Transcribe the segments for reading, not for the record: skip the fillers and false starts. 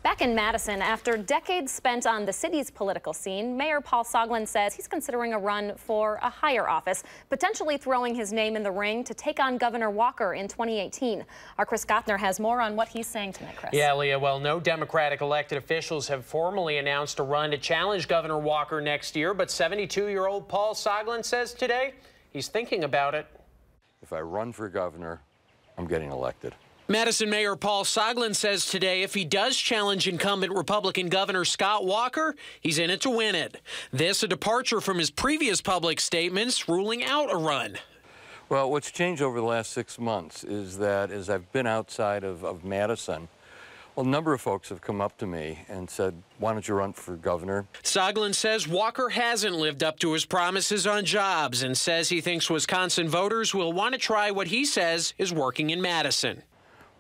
Back in Madison, after decades spent on the city's political scene, Mayor Paul Soglin says he's considering a run for a higher office, potentially throwing his name in the ring to take on Governor Walker in 2018. Our Chris Gothner has more on what he's saying tonight, Chris. Yeah, Leah, well, no Democratic elected officials have formally announced a run to challenge Governor Walker next year, but 72-year-old Paul Soglin says today he's thinking about it. If I run for governor, I'm getting elected. Madison Mayor Paul Soglin says today if he does challenge incumbent Republican Governor Scott Walker, he's in it to win it. This a departure from his previous public statements ruling out a run. Well, what's changed over the last 6 months is that as I've been outside of Madison, well, a number of folks have come up to me and said, why don't you run for governor? Soglin says Walker hasn't lived up to his promises on jobs and says he thinks Wisconsin voters will want to try what he says is working in Madison.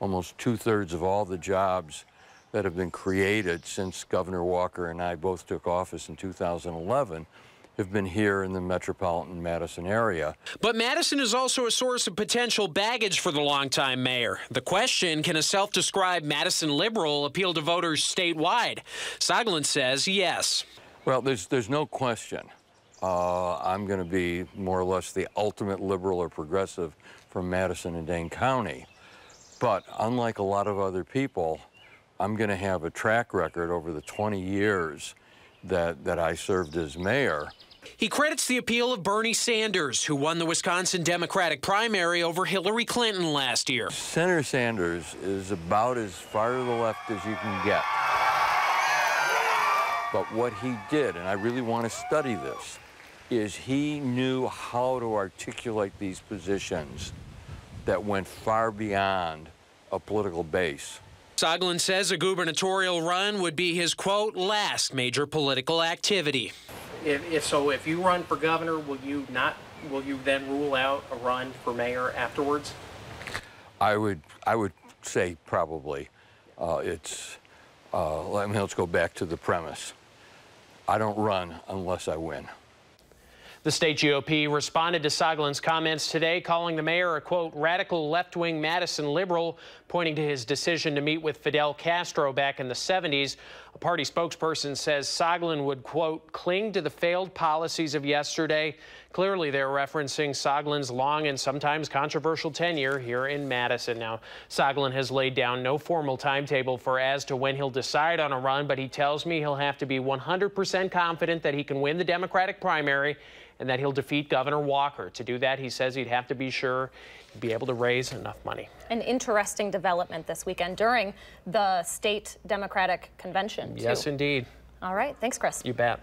Almost 2/3 of all the jobs that have been created since Governor Walker and I both took office in 2011 have been here in the metropolitan Madison area. But Madison is also a source of potential baggage for the longtime mayor. The question, can a self-described Madison liberal appeal to voters statewide? Soglin says yes. Well, there's no question. I'm going to be more or less the ultimate liberal or progressive from Madison and Dane County. But unlike a lot of other people, I'm going to have a track record over the 20 years that I served as mayor. He credits the appeal of Bernie Sanders, who won the Wisconsin Democratic primary over Hillary Clinton last year. Senator Sanders is about as far to the left as you can get. But what he did, and I really want to study this, is he knew how to articulate these positions that went far beyond a political base. Soglin says a gubernatorial run would be his, quote, last major political activity. If you run for governor, will you then rule out a run for mayor afterwards? I would say probably. Let's go back to the premise. I don't run unless I win. The state GOP responded to Soglin's comments today, calling the mayor a, quote, radical left-wing Madison liberal, pointing to his decision to meet with Fidel Castro back in the 70s. A party spokesperson says Soglin would, quote, cling to the failed policies of yesterday. Clearly, they're referencing Soglin's long and sometimes controversial tenure here in Madison. Now, Soglin has laid down no formal timetable as to when he'll decide on a run, but he tells me he'll have to be 100% confident that he can win the Democratic primary and that he'll defeat Governor Walker. To do that, he says he'd have to be sure he'd be able to raise enough money. An interesting development this weekend during the state Democratic convention, too. Yes, indeed. All right. Thanks, Chris. You bet.